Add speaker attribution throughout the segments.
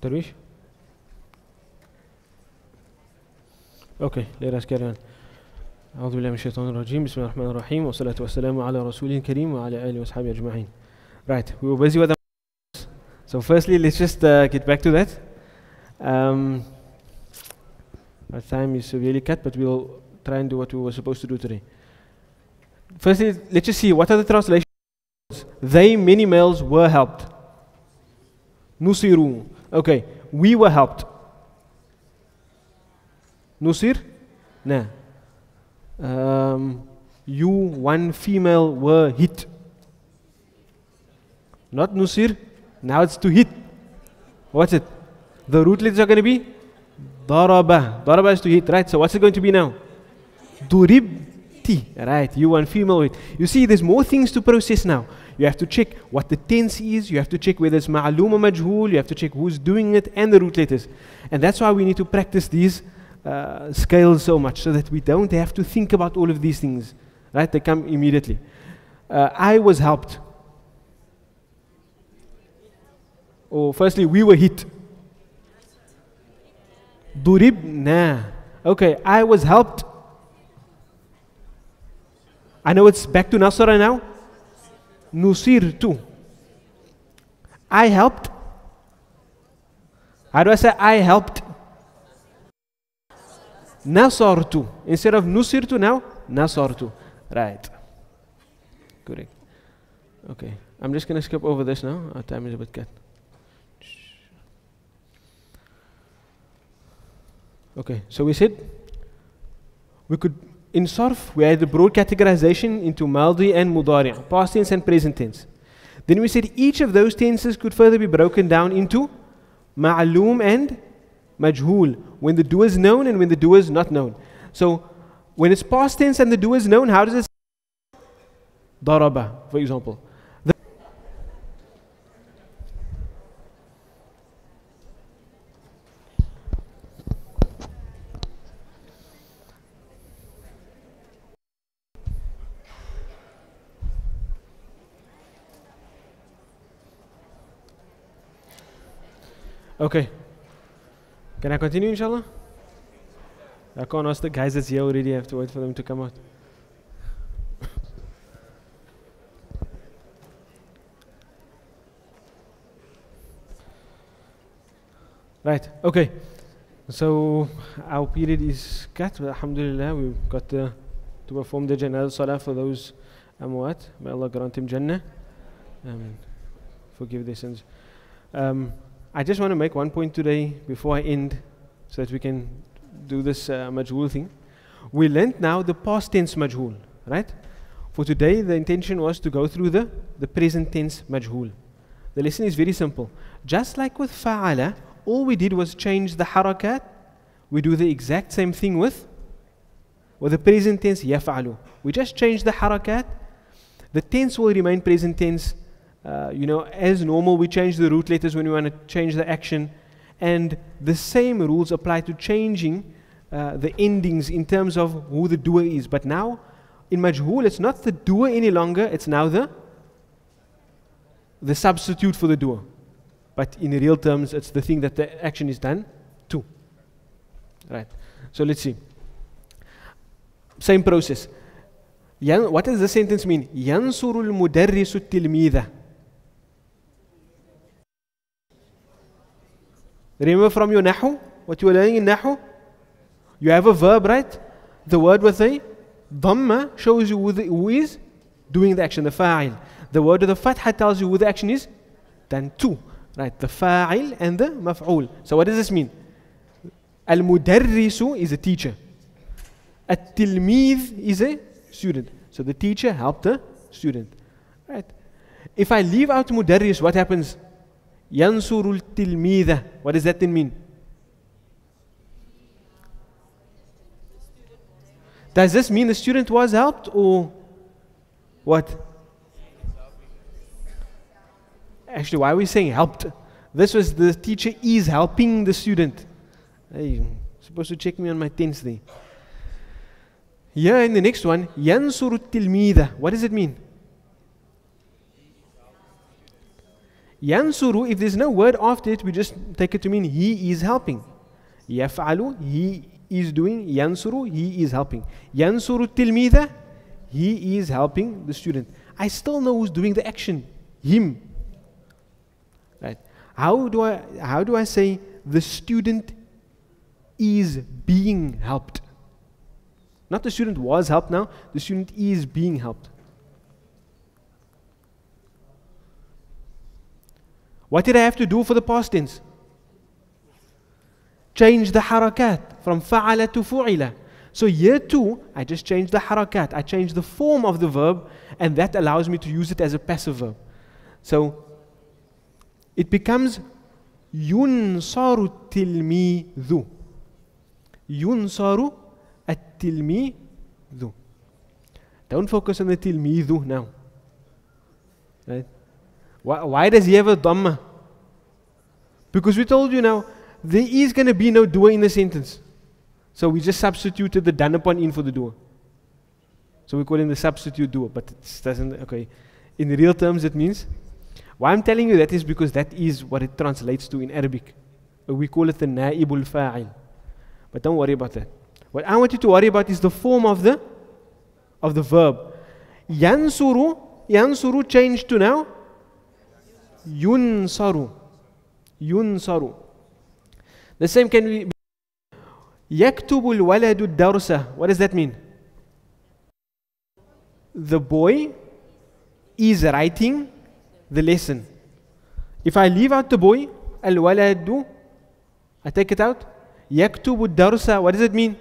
Speaker 1: Darwish? Okay, let us carry on. أعوذ بالله من الشيطان الرجيم بسم الله الرحمن الرحيم والصلاة والسلام على رسوله الكريم وعلى آله وصحبه أجمعين. Right, we were busy with the so firstly let's just get back to that. Our time is severely cut, but we'll try and do what we were supposed to do today. Firstly, let's just see what are the translations. They, many males, were helped. Nusiru. Okay, we were helped. Nusir? Nah. You, one female, were hit. Not nusir. Now it's to hit. What's it? The root letters are going to be daraba. Daraba is to hit, right? So what's it going to be now? Duribti. Right, you, one female, hit. You see, there's more things to process now. You have to check what the tense is. You have to check whether it's ma'aloom or majhool. You have to check who's doing it and the root letters. And that's why we need to practice these scales so much, so that we don't have to think about all of these things. Right? They come immediately. I was helped. Or firstly, we were hit. Duribna. Okay, I was helped. I know it's back to Nasara now. Nusir too. I helped. How do I say I helped? Nasartu. Instead of nusirtu now, nasartu. Right. Correct. Okay. I'm just going to skip over this now. Our time is a bit cut. Okay. So we said we could, in Sarf, we had the broad categorization into Maldi and Mudari, past tense and present tense. Then we said each of those tenses could further be broken down into Ma'aloom and Majhool, when the doer is known and when the doer is not known. So, when it's past tense and the doer is known, how does it say? Daraba, for example. Okay. Can I continue, inshallah? I can't ask the guys that's here already. I have to wait for them to come out. Right, okay. So, our period is cut. Alhamdulillah, we've got to perform the Janazah Salah for those Amwat. May Allah grant him Jannah. Forgive their sins. I just want to make one point today before I end, so that we can do this majhool thing. We learnt now the past tense majhool, right? For today, the intention was to go through the present tense majhool. The lesson is very simple. Just like with fa'ala, all we did was change the harakat. We do the exact same thing with the present tense yaf'alu. We just change the harakat. The tense will remain present tense. As normal, we change the root letters when we want to change the action, and the same rules apply to changing the endings in terms of who the doer is. But now, in majhool, it's not the doer any longer, it's now the substitute for the doer. But in real terms, it's the thing that the action is done to. Right. So let's see. Same process. What does the sentence mean? يَنْصُرُ الْمُدَرِّسُ التِّلْمِيذَ. Remember from your Nahu, what you were learning in Nahu? You have a verb, right? The word with a Dhamma shows you who is doing the action, the fa'il. The word with the Fatha tells you who the action is done to. Right, the fa'il and the maf'ul. So what does this mean? Al-mudarrisu is a teacher. At-tilmidh is a student. So the teacher helped the student. Right. If I leave out mudarris, what happens? Yansurul tilmidha. What does that then mean? Does this mean the student was helped, or what? Actually, why are we saying helped? This was the teacher is helping the student. Hey, you're supposed to check me on my tense there. Here in the next one, Yansuru tilmidha. What does it mean? Yansuru, if there's no word after it, we just take it to mean he is helping. Yaf'alu, he is doing. Yansuru, he is helping. Yansuru tilmida, he is helping the student. I still know who's doing the action. Him. Right? How do I say the student is being helped? Not the student was helped now, the student is being helped. What did I have to do for the past tense? Change the harakat from fa'ala to fu'ila. So here too, I just changed the harakat. I changed the form of the verb, and that allows me to use it as a passive verb. So it becomes yunsaru tilmidhu. Yunsaru at-tilmidhu. Don't focus on the tilmidhu now. Right? Why does he have a dhamma? Because we told you now, there is going to be no doer in the sentence. So we just substituted the done upon in for the doer. So we call him the substitute doer, but it doesn't, okay. In real terms it means, why I'm telling you that is because that is what it translates to in Arabic. We call it the naibul fa'il. But don't worry about that. What I want you to worry about is the form of the verb. Yansuru changed to now yunsaru. Yunsaru. The same can be yaktubul waladu darsa. What does that mean? The boy is writing the lesson. If I leave out the boy, al waladu, I take it out. Yaktubu darsa. What does it mean?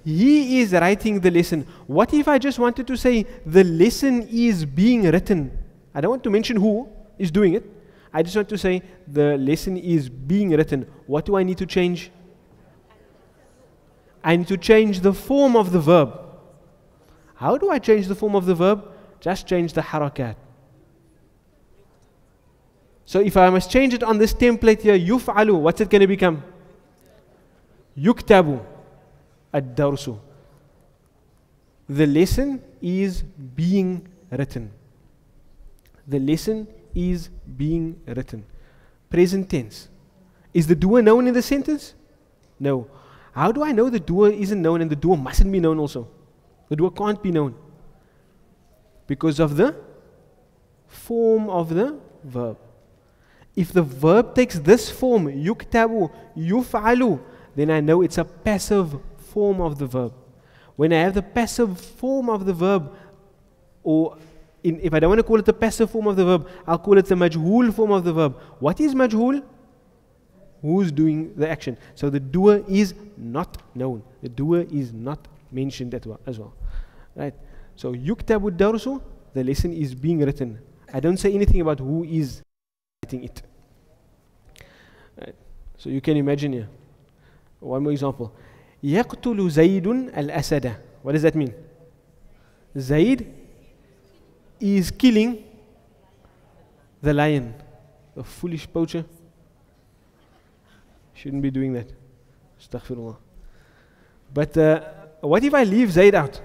Speaker 1: He is writing the lesson. What if I just wanted to say the lesson is being written? I don't want to mention who is doing it. I just want to say the lesson is being written. What do I need to change? I need to change the form of the verb. How do I change the form of the verb? Just change the harakat. So if I must change it on this template here, yuf'alu, what's it going to become? Yuktabu ad-darsu. The lesson is being written. The lesson is being written. Present tense. Is the doer known in the sentence? No. How do I know the doer isn't known and the doer mustn't be known also? The doer can't be known. Because of the form of the verb. If the verb takes this form, yuktabu, yuf'alu, then I know it's a passive form of the verb. When I have the passive form of the verb, or if I don't want to call it the passive form of the verb, I'll call it the majhul form of the verb. What is majhul? Who's doing the action? So the doer is not known. The doer is not mentioned as well. Right? So yuktabu darsu, the lesson is being written. I don't say anything about who is writing it. Right? So you can imagine here. One more example. يقتل زيد الأسد. What does that mean? Zaid is killing the lion. A foolish poacher. Shouldn't be doing that. Astaghfirullah. But what if I leave Zaid out?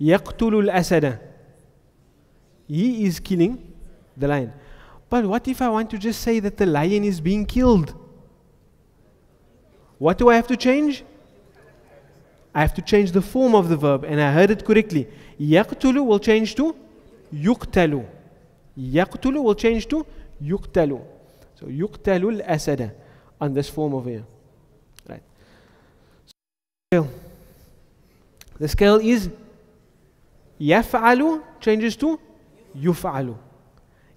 Speaker 1: يقتل الأسد. He is killing the lion. But what if I want to just say that the lion is being killed? What do I have to change? I have to change the form of the verb, and I heard it correctly. يقتل will change to يقتل. يقتل will change to يقتل. So يقتل الأسد on this form over here. Right. So, the scale is يفعل changes to يفعل.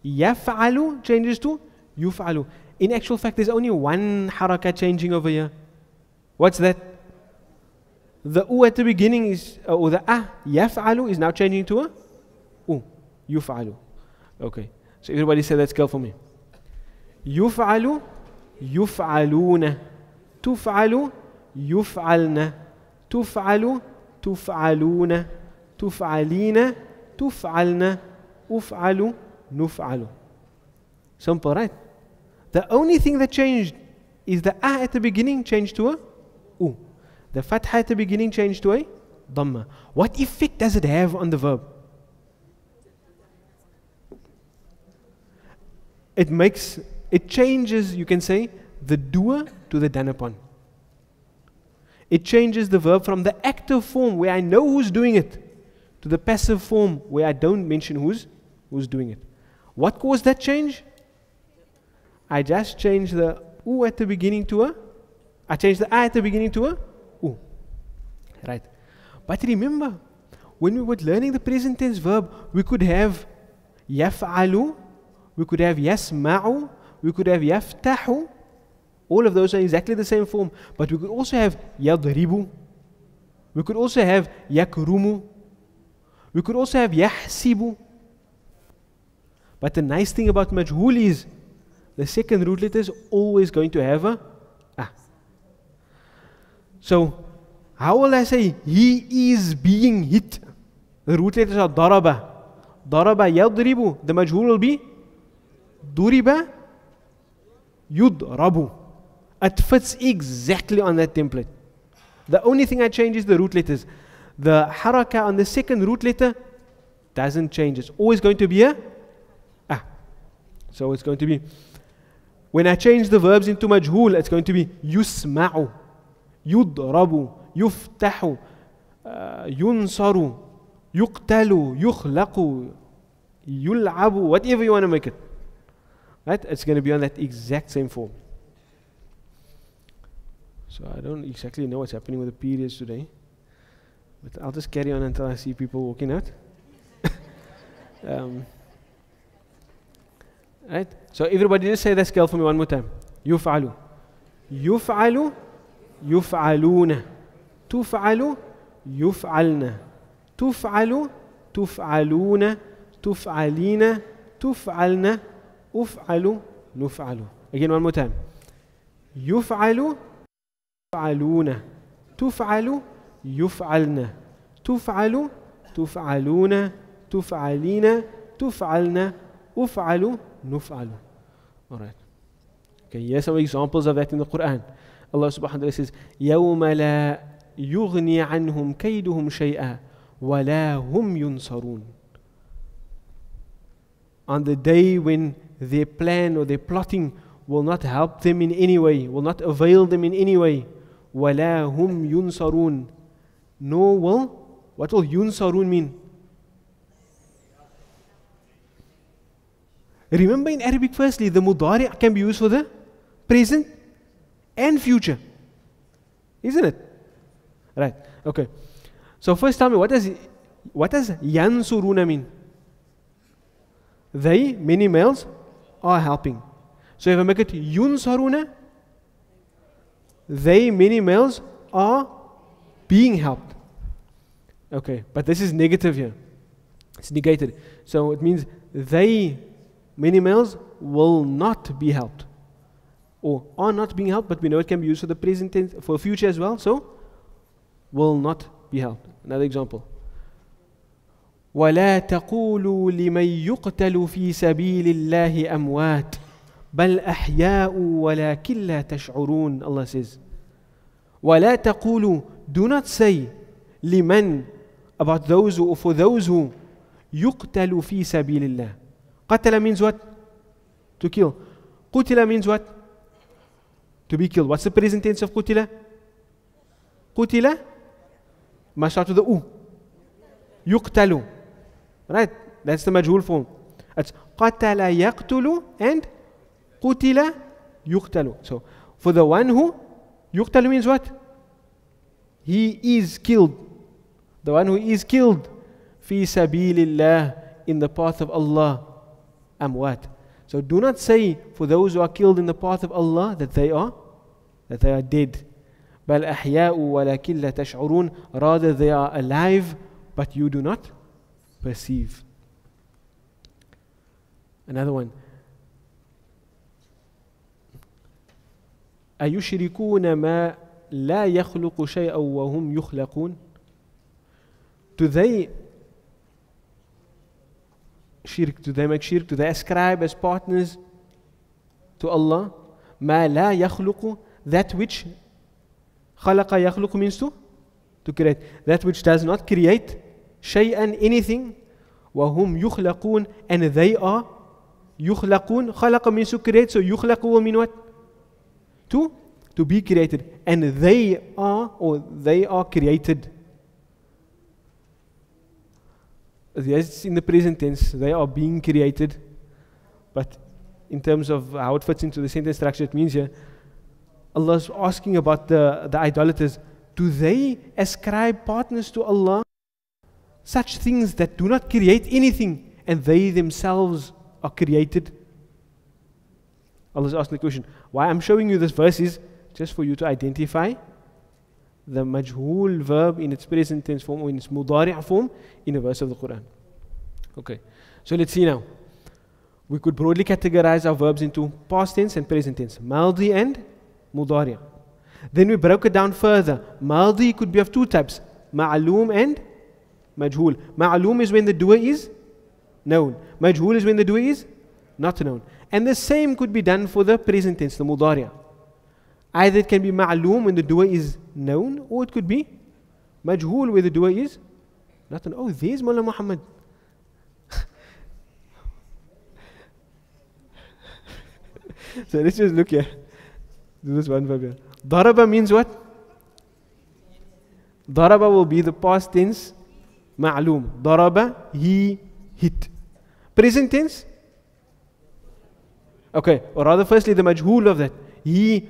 Speaker 1: يفعل changes to يفعل. In actual fact, there's only one haraka changing over here. What's that? The u at the beginning is, or the يفعل is now changing to a u. يفعل. Okay. So everybody say that scale for me. يفعل يفعلون تفعل يفعلن تفعل تفعلون تفعلين تفعلن أفعل نفعل. Simple, right? The only thing that changed is the at the beginning changed to a u. The fatha at the beginning changed to a dhamma. What effect does it have on the verb? it changes, you can say, the doer to the done upon. It changes the verb from the active form where I know who's doing it to the passive form where I don't mention who's doing it. What caused that change? I just changed the U at the beginning to a, I changed the I at the beginning to a U. Right. But remember, when we were learning the present tense verb, we could have yaf'alu, we could have yasma'u, we could have yaftahu. All of those are exactly the same form. But we could also have yadribu. We could also have yakrumu. We could also have yahsibu. But the nice thing about majhul is the second root letter is always going to have a ah. So, how will I say he is being hit? The root letters are daraba. Daraba yadribu. The majhul will be duriba yudrabu. It fits exactly on that template. The only thing I change is the root letters. The haraka on the second root letter doesn't change. It's always going to be a ah. So it's going to be, when I change the verbs into majhul, it's going to be yusma'u, yudrabu, yuftahu, yunsaru, yuqtalu, yukhlaqu, yul'abu, whatever you want to make it. Right? It's going to be on that exact same form. So I don't exactly know what's happening with the periods today, but I'll just carry on until I see people walking out. Right? So everybody just say that scale for me one more time. Yuf'alu. Yuf'alu. Yuf'aluna. Tuf'alu. Yuf'alna. Tuf'alu. Tuf'aluna. Tuf'alina. Tuf'alna. Uf'alu. Nuf'alu. Again one more time. Yuf'alu. تفعلون تفعل يفعلن تفعل تفعلون تفعلين تفعلن أفعل نفعل. Alright. Okay, here's some examples of that in the Quran. Allah subhanahu wa ta'ala says, يَوْمَ لَا يُغْنِي عَنْهُمْ كَيْدُهُمْ شَيْئًا وَلَا هُمْ يُنصَرُونَ. On the day when their plan or their plotting will not help them in any way, will not avail them in any way. وَلَا هُمْ يُنصَرُونَ. Nor will, what will yunsarun mean? Remember in Arabic firstly, the mudari' can be used for the present and future. Isn't it? Right, okay. So first tell me, what does yansuruna mean? They, many males, are helping. So if I make it yunsaruna, they, many males, are being helped. Okay, but this is negative here. It's negated. So it means they, many males, will not be helped. Or are not being helped, but we know it can be used for the present tense, for future as well. So, will not be helped. Another example. وَلَا تَقُولُوا لِمَنْ يُقْتَلُ فِي سَبِيلِ اللَّهِ أَمْوَاتٍ بل أحياء ولكن لا تشعرون. Allah says, ولا تقولوا, do not say, لمن, about those who, or for those who, يقتل في سبيل الله. قتل means what? To kill. قتل means what? To be killed. What's the present tense of قتل? قتل must start with the U. يقتل. Right? That's the majhul form. It's قتل يقتل and قتل يقتل. So, for the one who, يقتل means what? He is killed. The one who is killed. في سبيل الله, in the path of Allah. Amwat. So do not say for those who are killed in the path of Allah that they are dead. بل أحياء ولكن لا تشعرون. Rather they are alive, but you do not perceive. Another one. أيشركون ما لا يخلق شيئا وهم يخلقون. Do they shirk? Do they make shirk? Do they ascribe as partners to Allah? ما لا يخلق, that which خلق يخلق means to create. That which does not create شيئا, anything. وهم يخلقون, and they are يخلقون. خلق means to create, so يخلق will mean what? To be created. And they are created. Yes, in the present tense, they are being created. But in terms of how it fits into the sentence structure, it means here, Allah is asking about the idolaters. Do they ascribe partners to Allah? Such things that do not create anything, and they themselves are created. Allah is asking the question. Why I'm showing you this verse is just for you to identify the majhul verb in its present tense form or in its mudari' form in a verse of the Quran. Okay, so let's see now. We could broadly categorize our verbs into past tense and present tense, maldi and mudari'. Then we broke it down further. Maldi could be of two types, ma'aloom and majhul. Ma'aloom is when the doer is known. Majhul is when the doer is not known. And the same could be done for the present tense, the mudari'. Either it can be ma'aloom when the doer is known, or it could be majhul where the doer is not known. Oh, there's Mullah Muhammad. So let's just look here. Do this one verb here. Daraba means what? Daraba will be the past tense ma'loom. Daraba, he hit. Present tense? Okay, or rather firstly the majhul of that. He,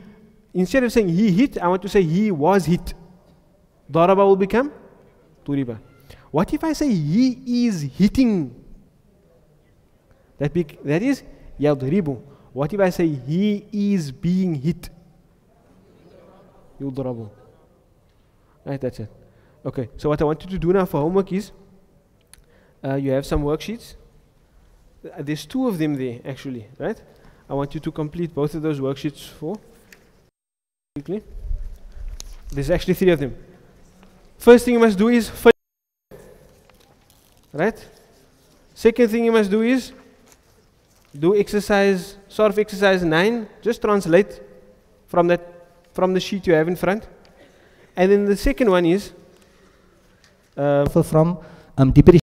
Speaker 1: instead of saying he hit, I want to say he was hit. Daraba will become turiba. What if I say he is hitting? That is yadribu. What if I say he is being hit? Yudrabu. Right, that's it. Okay, so what I want you to do now for homework is, you have some worksheets. There's two of them there actually, right? I want you to complete both of those worksheets for quickly. There's actually three of them. First thing you must do is fill, right? Second thing you must do is do exercise, Sarf exercise 9. Just translate from the sheet you have in front. And then the second one is
Speaker 2: from depreciation.